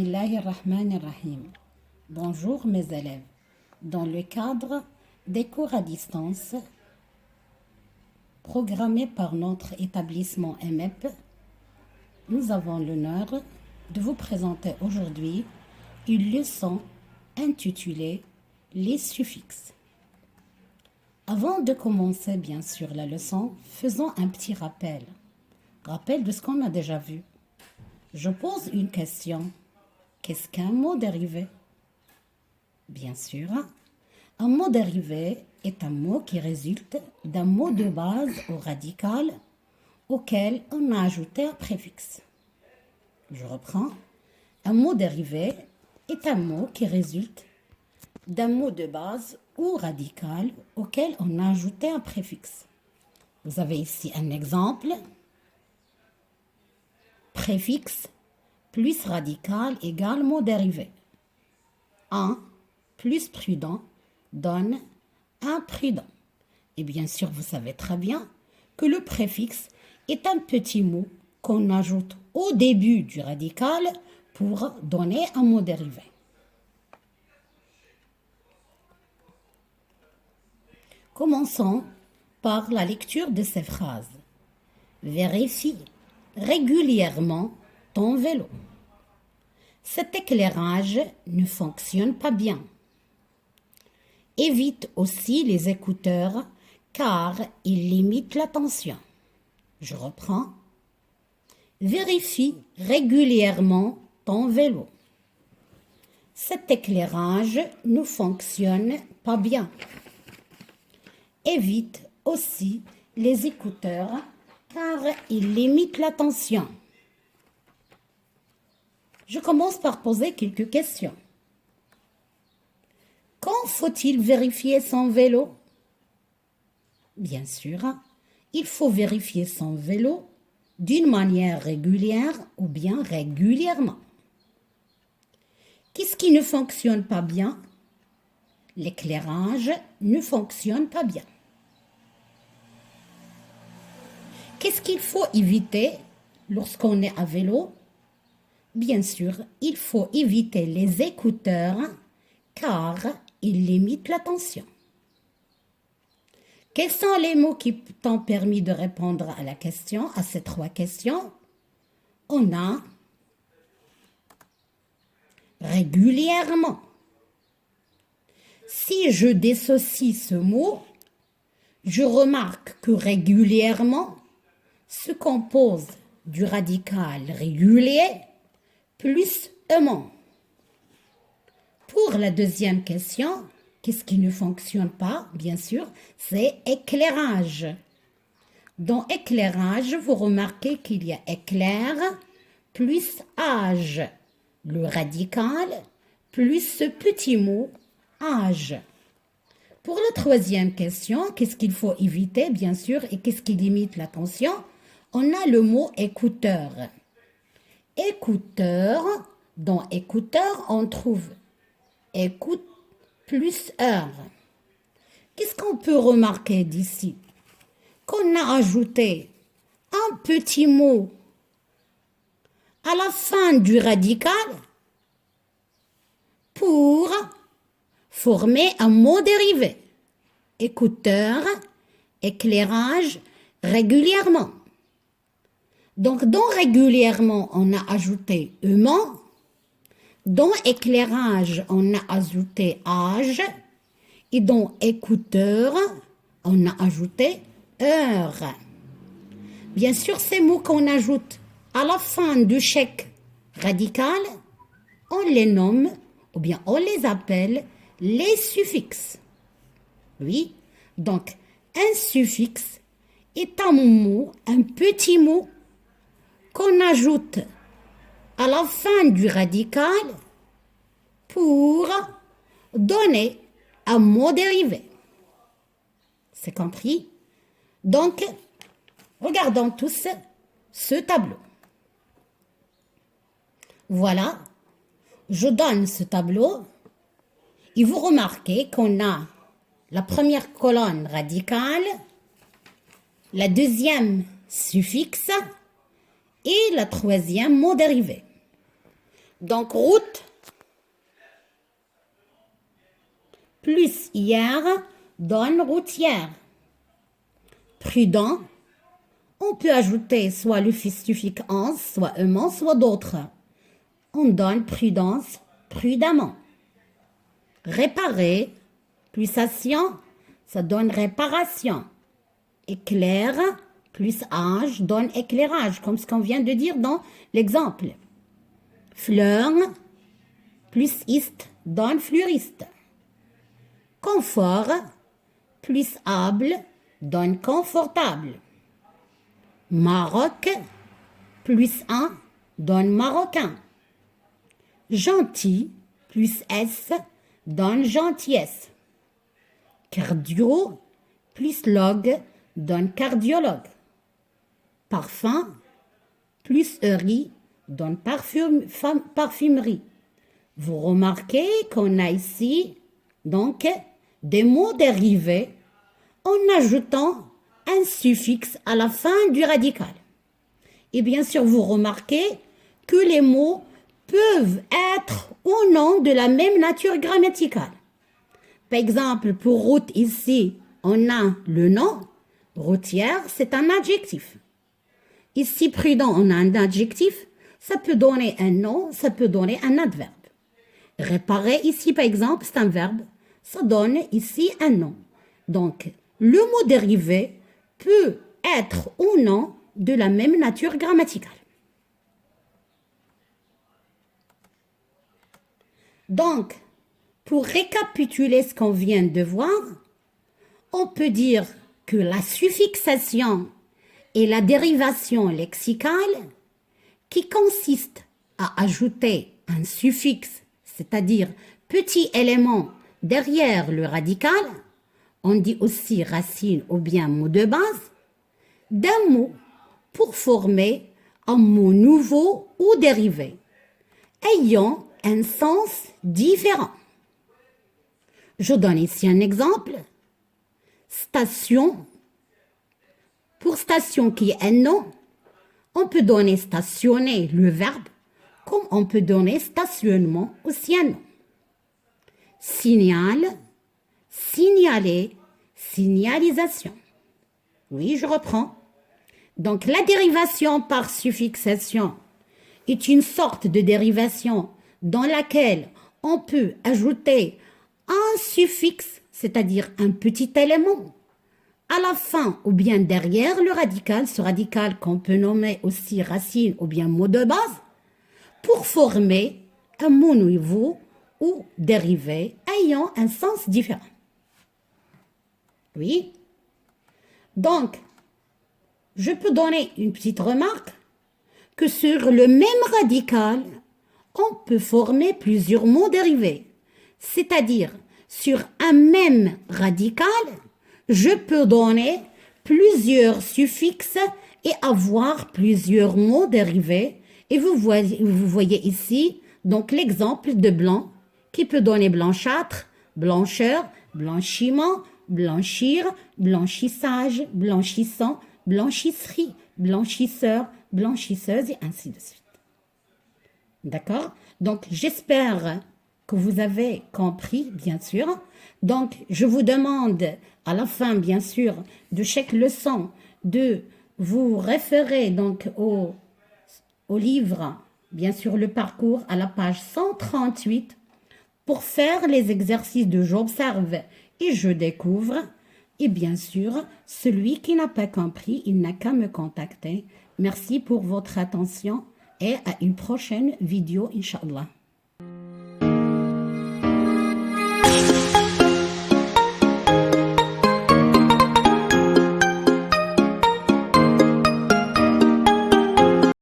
Bismillahirrahmanirrahim. Bonjour mes élèves. Dans le cadre des cours à distance programmés par notre établissement MEP, nous avons l'honneur de vous présenter aujourd'hui une leçon intitulée les suffixes. Avant de commencer bien sûr la leçon, faisons un petit rappel de ce qu'on a déjà vu. Je pose une question. Qu'est-ce qu'un mot dérivé? Bien sûr, un mot dérivé est un mot qui résulte d'un mot de base au radical auquel on a ajouté un préfixe. Je reprends. Un mot dérivé est un mot qui résulte d'un mot de base ou radical auquel on a ajouté un préfixe. Vous avez ici un exemple. Préfixe plus radical égale mot dérivé. Un plus prudent donne imprudent. Et bien sûr, vous savez très bien que le préfixe est un petit mot qu'on ajoute au début du radical pour donner un mot dérivé. Commençons par la lecture de ces phrases. Vérifie régulièrement ton vélo. Cet éclairage ne fonctionne pas bien. Évite aussi les écouteurs car ils limitent l'attention. Je reprends. Vérifie régulièrement ton vélo. Cet éclairage ne fonctionne pas bien. Évite aussi les écouteurs car ils limitent l'attention. Je commence par poser quelques questions. Quand faut-il vérifier son vélo? Bien sûr, il faut vérifier son vélo d'une manière régulière ou bien régulièrement. Qu'est-ce qui ne fonctionne pas bien? L'éclairage ne fonctionne pas bien. Qu'est-ce qu'il faut éviter lorsqu'on est à vélo? Bien sûr, il faut éviter les écouteurs car ils limitent l'attention. Quels sont les mots qui t'ont permis de répondre à la question, à ces trois questions? On a régulièrement. Si je dissocie ce mot, je remarque que régulièrement se compose du radical régulier plus aimant. Pour la deuxième question, qu'est-ce qui ne fonctionne pas? Bien sûr, c'est éclairage. Dans éclairage, vous remarquez qu'il y a éclair plus âge. Le radical plus ce petit mot âge. Pour la troisième question, qu'est-ce qu'il faut éviter? Bien sûr, et qu'est-ce qui limite l'attention? On a le mot écouteur. Écouteur, dans écouteur, on trouve écoute plus heure. Qu'est-ce qu'on peut remarquer d'ici? Qu'on a ajouté un petit mot à la fin du radical pour former un mot dérivé. Écouteur, éclairage, régulièrement. Donc, dans régulièrement, on a ajouté aimant. Dans éclairage, on a ajouté âge. Et dans écouteur, on a ajouté heure. Bien sûr, ces mots qu'on ajoute à la fin du chèque radical, on les nomme ou bien on les appelle les suffixes. Oui, donc un suffixe est un mot, un petit mot qu'on ajoute à la fin du radical pour donner un mot dérivé. C'est compris? Donc, regardons tous ce tableau. Voilà, je donne ce tableau et vous remarquez qu'on a la première colonne radicale, la deuxième suffixe et la troisième mot dérivé. Donc, route plus hier donne routière. Prudent, on peut ajouter soit le suffixe ans, soit aimant, soit d'autres. On donne prudence, prudemment. Réparer, plus action, ça donne réparation. Éclair, plus âge, donne éclairage, comme ce qu'on vient de dire dans l'exemple. Fleur, plus iste, donne fleuriste. Confort, plus able, donne confortable. Maroc, plus un, donne marocain. Gentil, plus S, donne gentillesse. Cardio, plus log, donne cardiologue. Parfum, plus eurie, donne parfumerie. Vous remarquez qu'on a ici, donc, des mots dérivés en ajoutant un suffixe à la fin du radical. Et bien sûr, vous remarquez que les mots peuvent être ou non de la même nature grammaticale. Par exemple, pour route ici, on a le nom. Routière, c'est un adjectif. Ici, prudent, on a un adjectif. Ça peut donner un nom, ça peut donner un adverbe. Réparer, ici, par exemple, c'est un verbe. Ça donne ici un nom. Donc, le mot dérivé peut être ou non de la même nature grammaticale. Donc, pour récapituler ce qu'on vient de voir, on peut dire que la suffixation est la dérivation lexicale qui consiste à ajouter un suffixe, c'est-à-dire petit élément derrière le radical, on dit aussi racine ou bien mot de base, d'un mot pour former un mot nouveau ou dérivé, ayant un sens différent. Je donne ici un exemple. Station. Pour station qui est un nom, on peut donner stationner le verbe, comme on peut donner stationnement aussi un nom. Signal, signaler, signalisation. Oui, je reprends. Donc, la dérivation par suffixation est une sorte de dérivation dans laquelle on peut ajouter un suffixe, c'est-à-dire un petit élément, à la fin ou bien derrière le radical, ce radical qu'on peut nommer aussi racine ou bien mot de base, pour former un mot nouveau ou dérivé ayant un sens différent. Oui. Donc, je peux donner une petite remarque que sur le même radical, on peut former plusieurs mots dérivés. C'est-à-dire, sur un même radical, je peux donner plusieurs suffixes et avoir plusieurs mots dérivés. Et vous voyez ici, donc l'exemple de blanc, qui peut donner blanchâtre, blancheur, blanchiment, blanchir, blanchissage, blanchissant, blanchisserie, blanchisseur, blanchisseuse et ainsi de suite. D'accord? Donc, j'espère que vous avez compris, bien sûr. Donc, je vous demande à la fin, bien sûr, de chaque leçon, de vous référer donc au livre, bien sûr, le parcours à la page 138 pour faire les exercices de j'observe et je découvre. Et bien sûr, celui qui n'a pas compris, il n'a qu'à me contacter. Merci pour votre attention et à une prochaine vidéo, Inch'Allah.